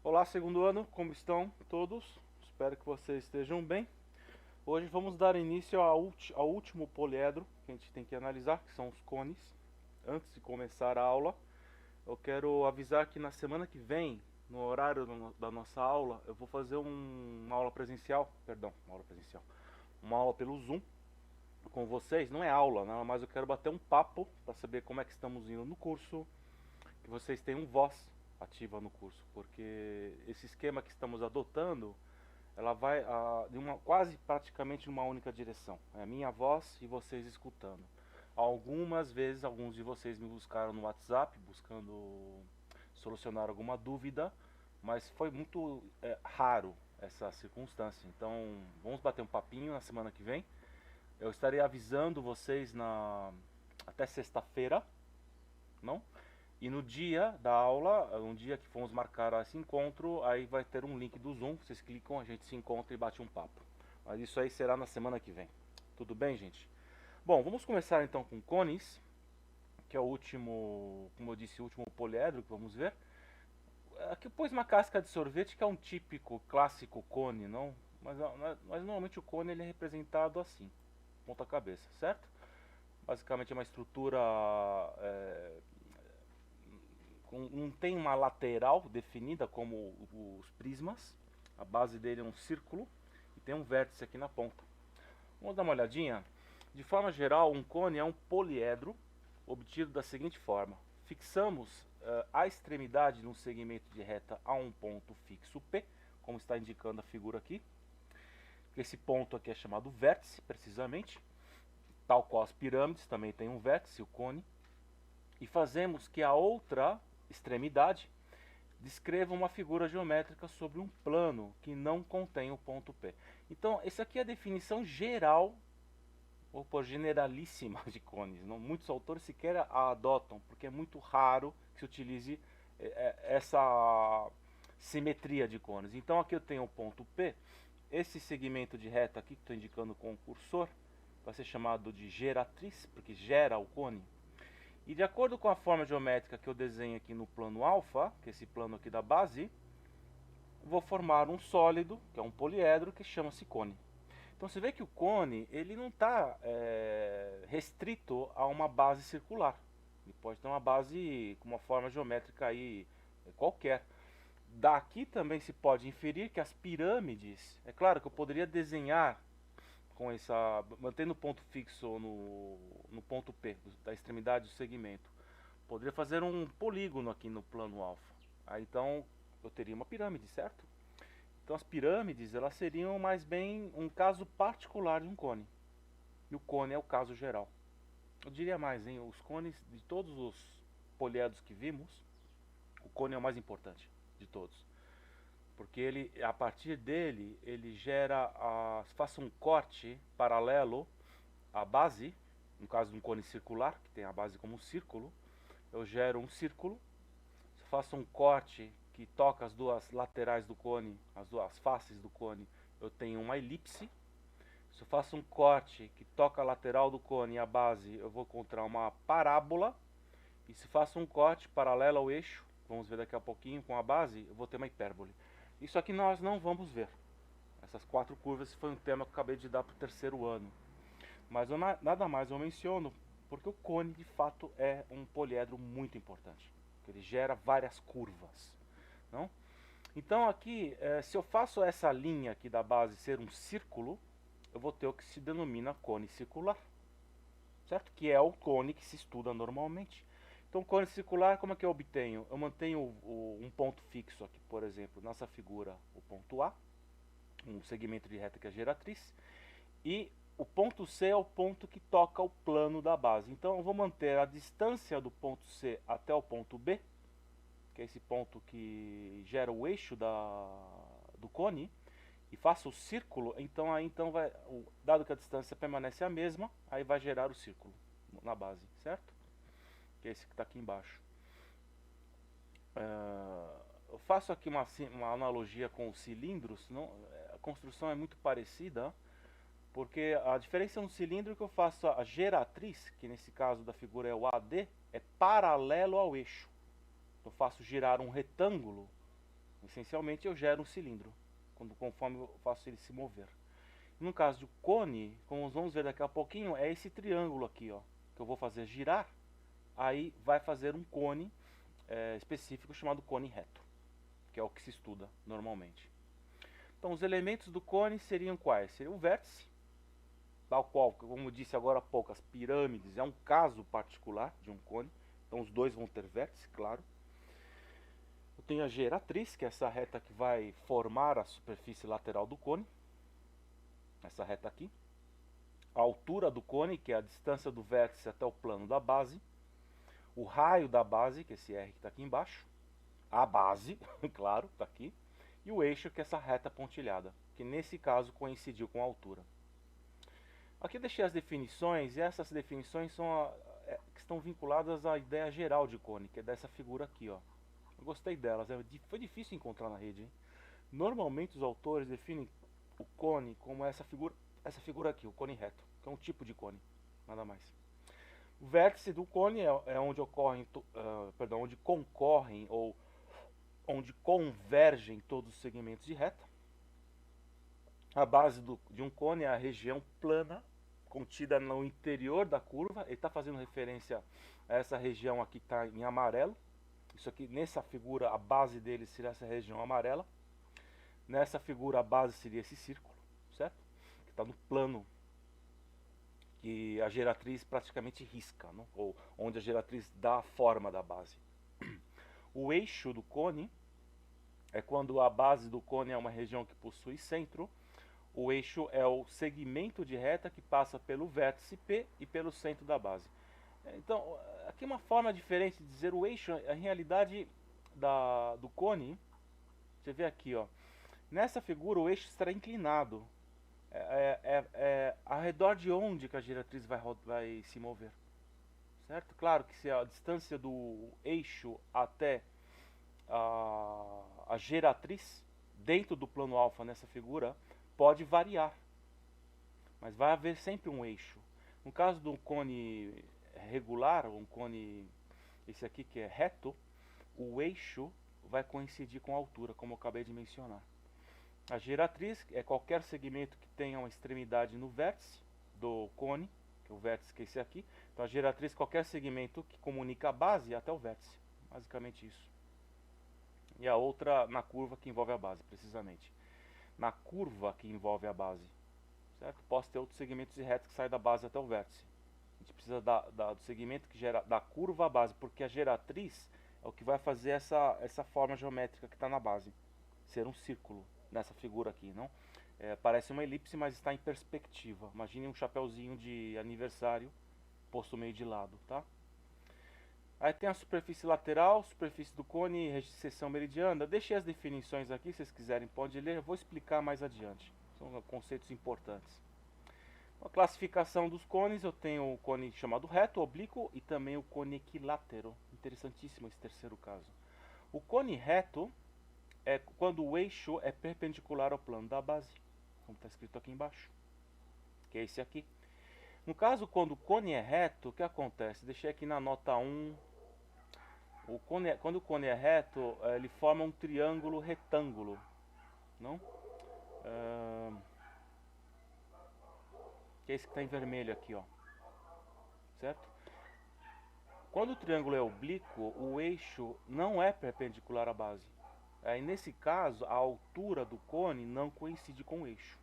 Olá, segundo ano, como estão todos? Espero que vocês estejam bem. Hoje vamos dar início ao último poliedro que a gente tem que analisar, que são os cones. Antes de começar a aula, eu quero avisar que na semana que vem, no horário da nossa aula, eu vou fazer uma aula presencial, perdão, uma aula pelo Zoom com vocês. Não é aula, não, mas eu quero bater um papo para saber como é que estamos indo no curso, que vocês tenham voz ativa no curso, porque esse esquema que estamos adotando, ela vai de uma quase praticamente numa única direção. É a minha voz e vocês escutando. Algumas vezes alguns de vocês me buscaram no WhatsApp buscando solucionar alguma dúvida, mas foi muito raro essa circunstância. Então vamos bater um papinho na semana que vem. Eu estarei avisando vocês até sexta-feira, não? E no dia da aula, um dia que fomos marcar esse encontro, aí vai ter um link do Zoom, vocês clicam, a gente se encontra e bate um papo. Mas isso aí será na semana que vem. Tudo bem, gente? Bom, vamos começar então com cones, que é o último, como eu disse, o último poliedro que vamos ver. Aqui eu pus uma casca de sorvete, que é um típico, clássico cone, não? Mas normalmente o cone ele é representado assim, ponta cabeça, certo? Basicamente é uma estrutura não tem uma lateral definida como os prismas. A base dele é um círculo e tem um vértice aqui na ponta. Vamos dar uma olhadinha? De forma geral, um cone é um poliedro obtido da seguinte forma. Fixamos a extremidade de um segmento de reta a um ponto fixo P, como está indicando a figura aqui. Esse ponto aqui é chamado vértice, precisamente. Tal qual as pirâmides, também tem um vértice, o cone. E fazemos que a outra extremidade descreva uma figura geométrica sobre um plano que não contém o ponto P. Então, essa aqui é a definição geral, ou por generalíssima, de cones. Não, muitos autores sequer a adotam, porque é muito raro que se utilize essa simetria de cones. Então, aqui eu tenho o ponto P. Esse segmento de reta aqui, que estou indicando com o cursor, vai ser chamado de geratriz, porque gera o cone. E de acordo com a forma geométrica que eu desenho aqui no plano alfa, que é esse plano aqui da base, vou formar um sólido, que é um poliedro, que chama-se cone. Então você vê que o cone ele não está restrito a uma base circular. Ele pode ter uma base com uma forma geométrica aí qualquer. Daqui também se pode inferir que as pirâmides, é claro que eu poderia desenhar com essa, mantendo o ponto fixo no ponto P, da extremidade do segmento. Poderia fazer um polígono aqui no plano alfa. Aí então eu teria uma pirâmide, certo? Então as pirâmides elas seriam mais bem um caso particular de um cone. E o cone é o caso geral. Eu diria mais, hein? Os cones de todos os poliedros que vimos, o cone é o mais importante de todos. Porque ele, a partir dele, ele gera, faça um corte paralelo à base, no caso de um cone circular, que tem a base como um círculo, eu gero um círculo. Se eu faço um corte que toca as duas laterais do cone, as duas faces do cone, eu tenho uma elipse. Se eu faço um corte que toca a lateral do cone e a base, eu vou encontrar uma parábola. E se faço um corte paralelo ao eixo, vamos ver daqui a pouquinho com a base, eu vou ter uma hipérbole. Isso aqui nós não vamos ver. Essas quatro curvas foi um tema que eu acabei de dar para o terceiro ano. Mas eu nada mais eu menciono porque o cone de fato é um poliedro muito importante. Ele gera várias curvas. Não? Então aqui, se eu faço essa linha aqui da base ser um círculo, eu vou ter o que se denomina cone circular. Certo? Que é o cone que se estuda normalmente. Então, cone circular, como é que eu obtenho? Eu mantenho um ponto fixo aqui, por exemplo, nessa figura, o ponto A, um segmento de reta que é a geratriz, e o ponto C é o ponto que toca o plano da base. Então, eu vou manter a distância do ponto C até o ponto B, que é esse ponto que gera o eixo do cone, e faço o círculo, então vai, dado que a distância permanece a mesma, aí vai gerar o círculo na base, certo? Que é esse que está aqui embaixo. Eu faço aqui uma analogia com os cilindros, não, a construção é muito parecida, porque a diferença no cilindro é que eu faço a geratriz, que nesse caso da figura é o AD, é paralelo ao eixo. Eu faço girar um retângulo Essencialmente eu gero um cilindro, conforme eu faço ele se mover. No caso do cone, como vamos ver daqui a pouquinho, é esse triângulo aqui, ó, que eu vou fazer girar, aí vai fazer um cone específico chamado cone reto, que é o que se estuda normalmente. Então os elementos do cone seriam quais? Seria o vértice, tal qual, como disse agora há pouco, as pirâmides é um caso particular de um cone, então os dois vão ter vértice, claro. Eu tenho a geratriz, que é essa reta que vai formar a superfície lateral do cone, essa reta aqui. A altura do cone, que é a distância do vértice até o plano da base. O raio da base, que é esse R que está aqui embaixo. A base, claro, está aqui. E o eixo, que é essa reta pontilhada, que nesse caso coincidiu com a altura. Aqui eu deixei as definições, e essas definições são que estão vinculadas à ideia geral de cone, que é dessa figura aqui, ó. Eu gostei delas, foi difícil encontrar na rede, hein? Normalmente os autores definem o cone como essa figura aqui, o cone reto, que é um tipo de cone, nada mais. O vértice do cone é onde ocorrem, onde concorrem ou onde convergem todos os segmentos de reta. A base de um cone é a região plana contida no interior da curva. Ele está fazendo referência a essa região aqui que está em amarelo. Isso aqui, nessa figura, a base dele seria essa região amarela. Nessa figura, a base seria esse círculo, certo? Que está no plano que a geratriz praticamente risca, não? Ou onde a geratriz dá a forma da base. O eixo do cone é quando a base do cone é uma região que possui centro. O eixo é o segmento de reta que passa pelo vértice P e pelo centro da base. Então, aqui uma forma diferente de dizer o eixo, a realidade do cone, você vê aqui, ó. Nessa figura o eixo estará inclinado. Ao redor de onde que a geratriz vai se mover. Certo? Claro que se a distância do eixo até a geratriz, dentro do plano alfa nessa figura, pode variar. Mas vai haver sempre um eixo. No caso do cone regular, um cone, esse aqui que é reto, o eixo vai coincidir com a altura, como eu acabei de mencionar. A geratriz é qualquer segmento que tenha uma extremidade no vértice do cone, que é o vértice que é esse aqui. Então a geratriz é qualquer segmento que comunica a base até o vértice. Basicamente isso. E a outra na curva que envolve a base, precisamente. Na curva que envolve a base, certo? Posso ter outros segmentos de reta que saem da base até o vértice. A gente precisa do segmento que gera da curva à base, porque a geratriz é o que vai fazer essa forma geométrica que está na base. Ser um círculo, nessa figura aqui, não? Parece uma elipse, mas está em perspectiva. Imagine um chapéuzinho de aniversário posto meio de lado, tá? Aí tem a superfície lateral, superfície do cone e seção meridiana. Deixei as definições aqui, se vocês quiserem pode ler, eu vou explicar mais adiante. São conceitos importantes. A classificação dos cones, eu tenho o cone chamado reto, oblíquo e também o cone equilátero. Interessantíssimo esse terceiro caso. O cone reto é quando o eixo é perpendicular ao plano da base, como está escrito aqui embaixo, que é esse aqui. No caso, quando o cone é reto, o que acontece? Deixei aqui na nota 1. Quando o cone é reto, ele forma um triângulo retângulo, não? Que é esse que está em vermelho aqui, ó. Certo? Quando o triângulo é oblíquo, o eixo não é perpendicular à base. Aí, nesse caso, a altura do cone não coincide com o eixo.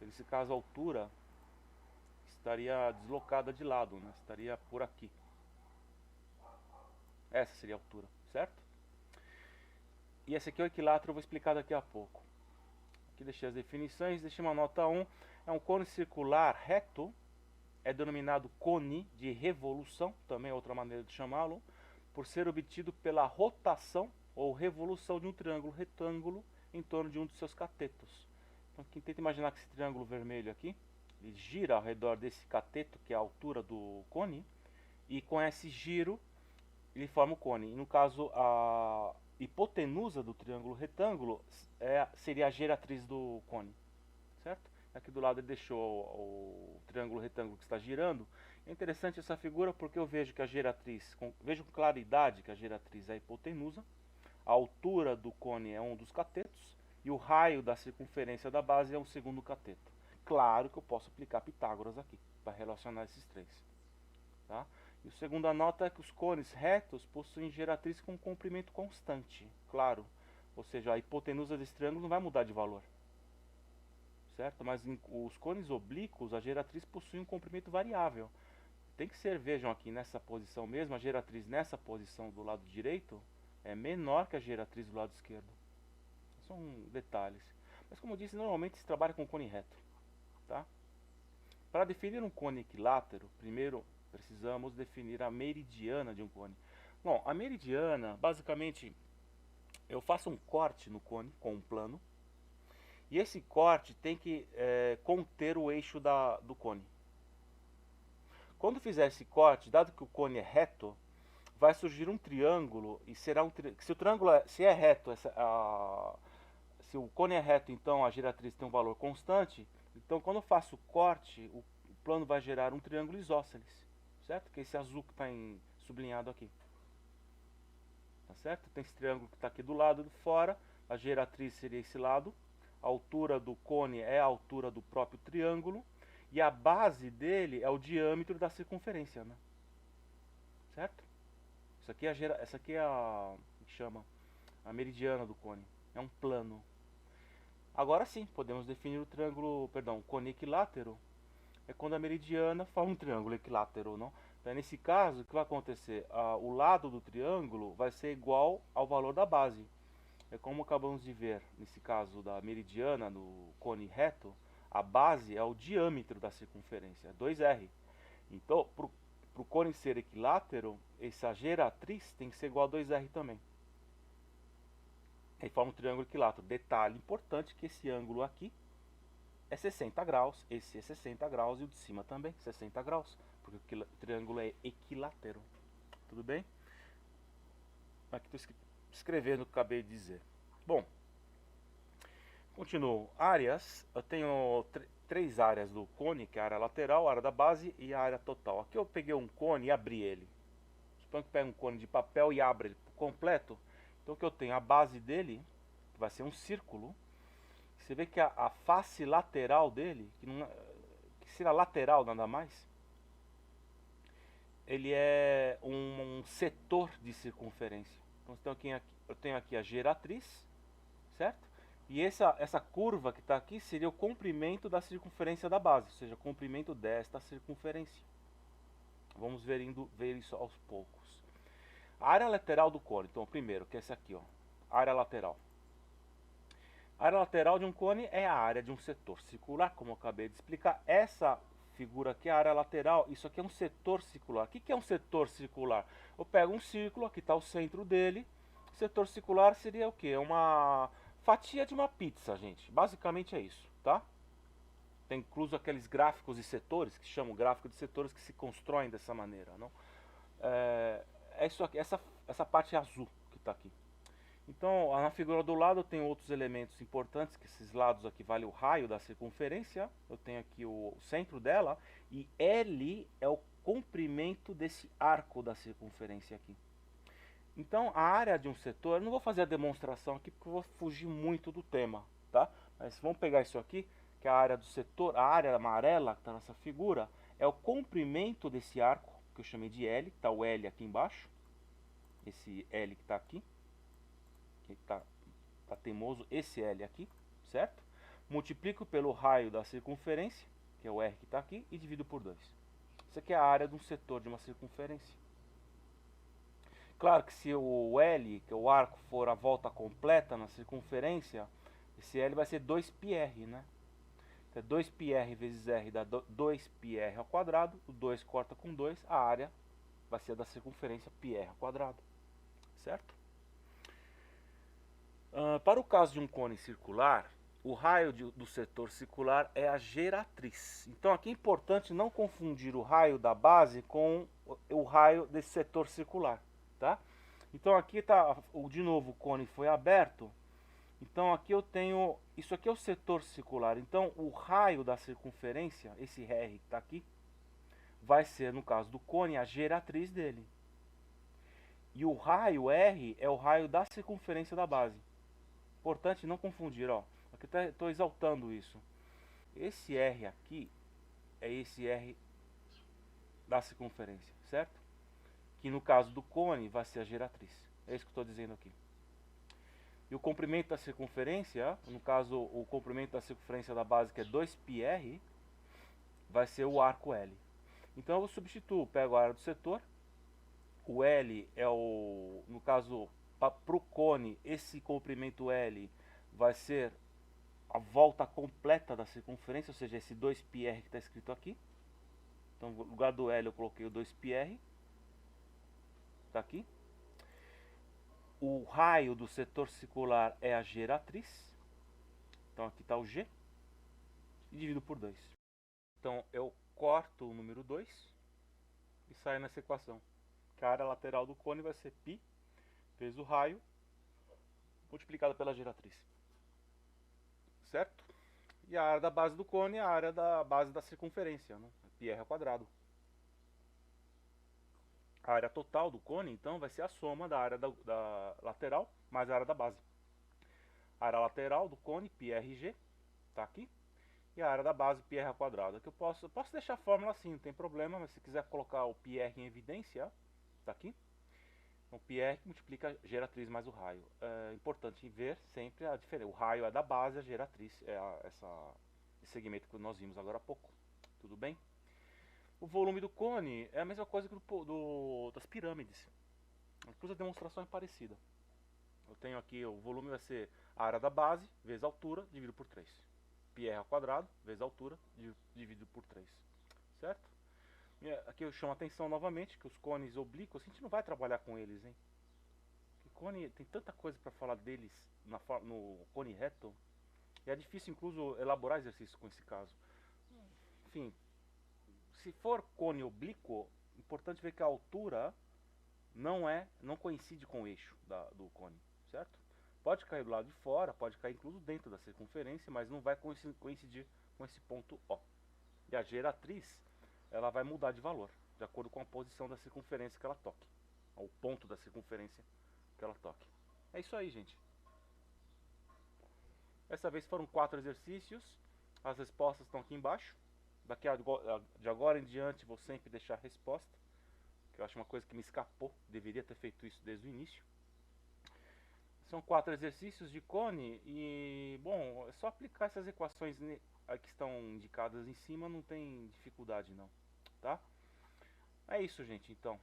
Nesse caso, a altura estaria deslocada de lado, né? Estaria por aqui. Essa seria a altura, certo? E esse aqui é o equilátero, eu vou explicar daqui a pouco. Aqui deixei as definições, deixei uma nota 1. É um cone circular reto, é denominado cone de revolução, também é outra maneira de chamá-lo, por ser obtido pela rotação ou revolução de um triângulo retângulo em torno de um dos seus catetos. Então, quem tenta imaginar que esse triângulo vermelho aqui, ele gira ao redor desse cateto, que é a altura do cone, e com esse giro ele forma o cone. E no caso, a hipotenusa do triângulo retângulo seria a geratriz do cone, certo? Aqui do lado ele deixou o triângulo retângulo que está girando. É interessante essa figura porque eu vejo que a geratriz, vejo com claridade que a geratriz é a hipotenusa, a altura do cone é um dos catetos e o raio da circunferência da base é um segundo cateto. Claro que eu posso aplicar Pitágoras aqui para relacionar esses três. Tá? E a segunda nota é que os cones retos possuem geratriz com comprimento constante, claro. Ou seja, a hipotenusa desse triângulo não vai mudar de valor. Certo? Mas os cones oblíquos, a geratriz possui um comprimento variável. Tem que ser, vejam aqui nessa posição mesmo, a geratriz nessa posição do lado direito é menor que a geratriz do lado esquerdo. São detalhes. Mas como eu disse, normalmente se trabalha com cone reto. Tá? Para definir um cone equilátero, primeiro precisamos definir a meridiana de um cone. Bom, a meridiana, basicamente, eu faço um corte no cone com um plano. E esse corte tem que conter o eixo do cone. Quando fizer esse corte, dado que o cone é reto, vai surgir um triângulo e será um se o triângulo se é reto, se o cone é reto, então a geratriz tem um valor constante. Então, quando eu faço o corte, o plano vai gerar um triângulo isósceles, certo? Que é esse azul que está sublinhado aqui. Tá certo? Tem esse triângulo que está aqui do lado de fora, a geratriz seria esse lado, a altura do cone é a altura do próprio triângulo, e a base dele é o diâmetro da circunferência, né? Certo? Essa aqui é a que chama a meridiana do cone. É um plano. Agora sim, podemos definir o triângulo, perdão, o cone equilátero. É quando a meridiana forma um triângulo equilátero, não? Então, nesse caso, o que vai acontecer? O lado do triângulo vai ser igual ao valor da base. É como acabamos de ver, nesse caso da meridiana, no cone reto, a base é o diâmetro da circunferência, é 2R. Então, para o cone ser equilátero, essa geratriz tem que ser igual a 2R também. Aí forma um triângulo equilátero. Detalhe importante que esse ângulo aqui é 60 graus, esse é 60 graus e o de cima também 60 graus, porque o triângulo é equilátero. Tudo bem? Aqui estou escrevendo o que acabei de dizer. Bom, continuo. Áreas, eu tenho três áreas do cone, que é a área lateral, a área da base e a área total. Aqui eu peguei um cone e abri ele. Suponho que pega um cone de papel e abre ele por completo. Então o que eu tenho? A base dele, que vai ser um círculo. Você vê que a face lateral dele, que será lateral nada mais, ele é um setor de circunferência. Então eu tenho aqui a geratriz, certo? E essa curva que está aqui seria o comprimento da circunferência da base, ou seja, o comprimento desta circunferência. Vamos ver isso aos poucos. A área lateral do cone, então primeiro, que é essa aqui, ó, área lateral. A área lateral de um cone é a área de um setor circular, como eu acabei de explicar. Essa figura aqui é a área lateral, isso aqui é um setor circular. O que é um setor circular? Eu pego um círculo, aqui está o centro dele. O setor circular seria o quê? É uma fatia de uma pizza, gente. Basicamente é isso, tá? Tem incluso aqueles gráficos de setores, que chamam gráfico de setores, que se constroem dessa maneira, não? É isso aqui, essa parte azul que está aqui. Então, na figura do lado eu tenho outros elementos importantes, que esses lados aqui vale o raio da circunferência. Eu tenho aqui o centro dela, e L é o comprimento desse arco da circunferência aqui. Então, a área de um setor, eu não vou fazer a demonstração aqui porque eu vou fugir muito do tema, tá? Mas vamos pegar isso aqui, que é a área do setor, a área amarela que está nessa figura, é o comprimento desse arco, que eu chamei de L, está o L aqui embaixo, esse L que está aqui. Tá teimoso, esse L aqui, certo? Multiplico pelo raio da circunferência, que é o R que está aqui, e divido por 2. Isso aqui é a área de um setor de uma circunferência. Claro que se o L, que é o arco, for a volta completa na circunferência, esse L vai ser 2πr, né? Então, 2πr vezes R dá 2πr ao quadrado, o 2 corta com 2, a área vai ser da circunferência πr ao quadrado, certo? Para o caso de um cone circular, o raio do setor circular é a geratriz. Então aqui é importante não confundir o raio da base com o raio desse setor circular, tá? Então aqui está, de novo o cone foi aberto. Então aqui eu tenho, isso aqui é o setor circular. Então o raio da circunferência, esse R que está aqui, vai ser, no caso do cone, a geratriz dele. E o raio R é o raio da circunferência da base. Importante não confundir, ó. Aqui estou exaltando isso. Esse R aqui é esse R da circunferência, certo? Que no caso do cone vai ser a geratriz. É isso que eu estou dizendo aqui. E o comprimento da circunferência, no caso o comprimento da circunferência da base, que é 2πr, vai ser o arco L. Então eu substituo, pego a área do setor, o L é o, no caso, para o cone, esse comprimento L vai ser a volta completa da circunferência, ou seja, esse 2πr que está escrito aqui. Então no lugar do L eu coloquei o 2πr, está aqui. O raio do setor circular é a geratriz, então aqui está o G, e divido por 2. Então eu corto o número 2 e saio nessa equação. Que a área lateral do cone vai ser π vezes o raio multiplicado pela geratriz. Certo? E a área da base do cone é a área da base da circunferência, né? πr ao quadrado. A área total do cone, então, vai ser a soma da área da lateral mais a área da base. A área lateral do cone, πrg, está aqui. E a área da base, πr ao quadrado. Aqui eu posso deixar a fórmula assim, não tem problema, mas se quiser colocar o πr em evidência, está aqui. Então, πr que multiplica a geratriz mais o raio. É importante ver sempre a diferença. O raio é da base, a geratriz é esse segmento que nós vimos agora há pouco. Tudo bem? O volume do cone é a mesma coisa que das pirâmides. Inclusive a demonstração é parecida. Eu tenho aqui, o volume vai ser a área da base vezes a altura, dividido por 3. πr ao quadrado vezes a altura, dividido por 3. Certo? Aqui eu chamo a atenção novamente que os cones oblíquos, a gente não vai trabalhar com eles, hein? O cone, tem tanta coisa para falar deles no cone reto. E é difícil, incluso, elaborar exercícios com esse caso. Enfim, se for cone oblíquo, importante ver que a altura não coincide com o eixo do cone, certo? Pode cair do lado de fora, pode cair incluso dentro da circunferência, mas não vai coincidir com esse ponto O. E a geratriz, ela vai mudar de valor, de acordo com a posição da circunferência que ela toque, o ponto da circunferência que ela toque. É isso aí, gente. Essa vez foram 4 exercícios, as respostas estão aqui embaixo. De agora em diante vou sempre deixar a resposta, que eu acho uma coisa que me escapou, deveria ter feito isso desde o início. São 4 exercícios de cone e, bom, é só aplicar essas equações que estão indicadas em cima, não tem dificuldade não, tá? É isso, gente, então.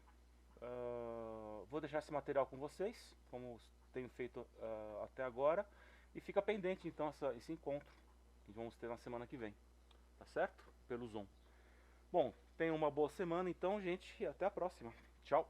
Vou deixar esse material com vocês, como tenho feito até agora, e fica pendente então esse encontro que vamos ter na semana que vem, tá certo? Pelo Zoom. Bom, tenham uma boa semana então, gente, e até a próxima. Tchau!